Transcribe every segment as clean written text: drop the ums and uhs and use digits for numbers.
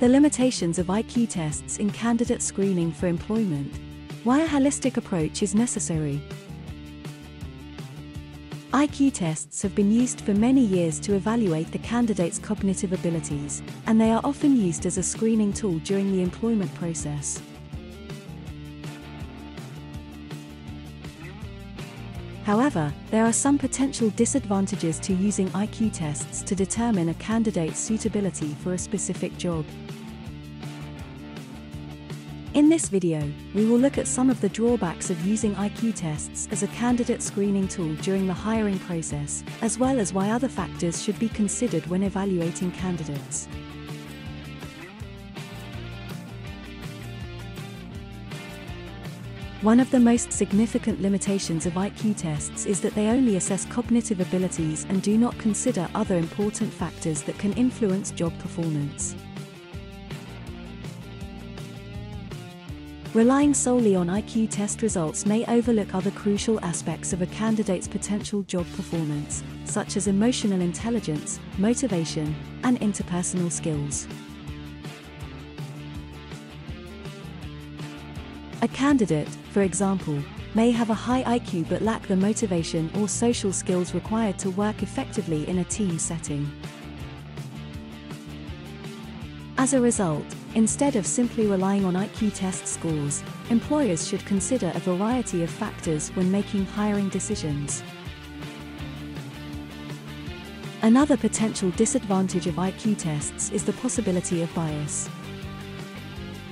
The limitations of IQ tests in candidate screening for employment. Why a holistic approach is necessary. IQ tests have been used for many years to evaluate the candidate's cognitive abilities, and they are often used as a screening tool during the employment process. However, there are some potential disadvantages to using IQ tests to determine a candidate's suitability for a specific job. In this video, we will look at some of the drawbacks of using IQ tests as a candidate screening tool during the hiring process, as well as why other factors should be considered when evaluating candidates. One of the most significant limitations of IQ tests is that they only assess cognitive abilities and do not consider other important factors that can influence job performance. Relying solely on IQ test results may overlook other crucial aspects of a candidate's potential job performance, such as emotional intelligence, motivation, and interpersonal skills. A candidate, for example, may have a high IQ but lack the motivation or social skills required to work effectively in a team setting. As a result, instead of simply relying on IQ test scores, employers should consider a variety of factors when making hiring decisions. Another potential disadvantage of IQ tests is the possibility of bias.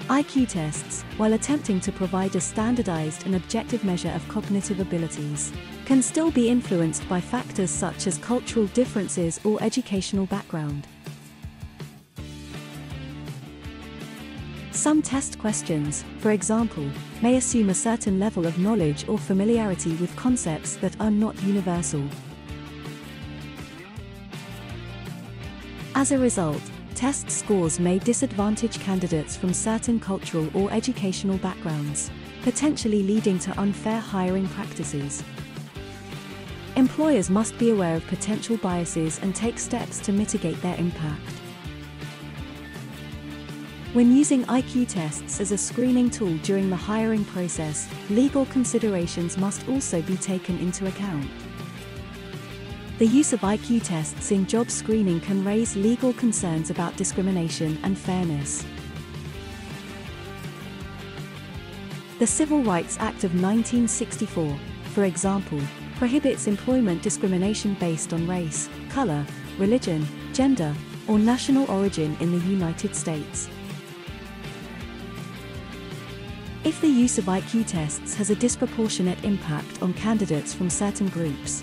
IQ tests, while attempting to provide a standardized and objective measure of cognitive abilities, can still be influenced by factors such as cultural differences or educational background. Some test questions, for example, may assume a certain level of knowledge or familiarity with concepts that are not universal. As a result, test scores may disadvantage candidates from certain cultural or educational backgrounds, potentially leading to unfair hiring practices. Employers must be aware of potential biases and take steps to mitigate their impact. When using IQ tests as a screening tool during the hiring process, legal considerations must also be taken into account. The use of IQ tests in job screening can raise legal concerns about discrimination and fairness. The Civil Rights Act of 1964, for example, prohibits employment discrimination based on race, color, religion, gender, or national origin in the United States. If the use of IQ tests has a disproportionate impact on candidates from certain groups,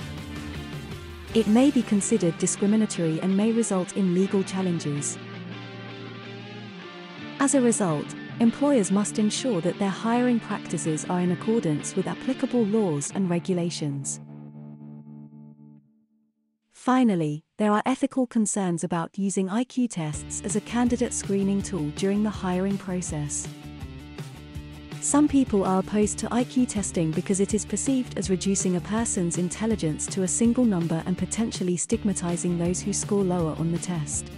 it may be considered discriminatory and may result in legal challenges. As a result, employers must ensure that their hiring practices are in accordance with applicable laws and regulations. Finally, there are ethical concerns about using IQ tests as a candidate screening tool during the hiring process. Some people are opposed to IQ testing because it is perceived as reducing a person's intelligence to a single number and potentially stigmatizing those who score lower on the test.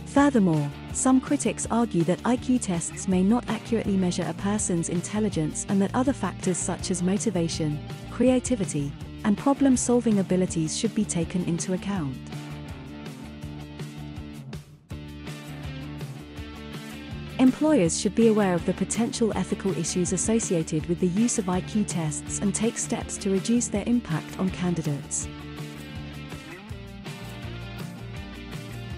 Furthermore, some critics argue that IQ tests may not accurately measure a person's intelligence and that other factors such as motivation, creativity, and problem-solving abilities should be taken into account. Employers should be aware of the potential ethical issues associated with the use of IQ tests and take steps to reduce their impact on candidates.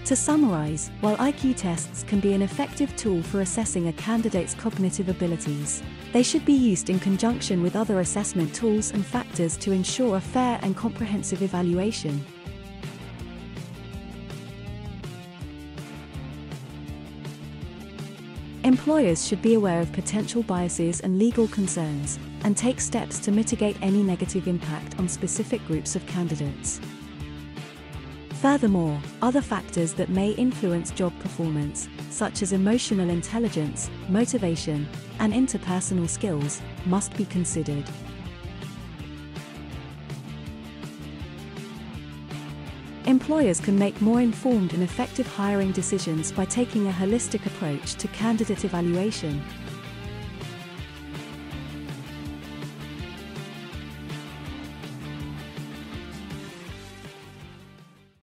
To summarize, while IQ tests can be an effective tool for assessing a candidate's cognitive abilities, they should be used in conjunction with other assessment tools and factors to ensure a fair and comprehensive evaluation. Employers should be aware of potential biases and legal concerns, and take steps to mitigate any negative impact on specific groups of candidates. Furthermore, other factors that may influence job performance, such as emotional intelligence, motivation, and interpersonal skills, must be considered. Employers can make more informed and effective hiring decisions by taking a holistic approach to candidate evaluation.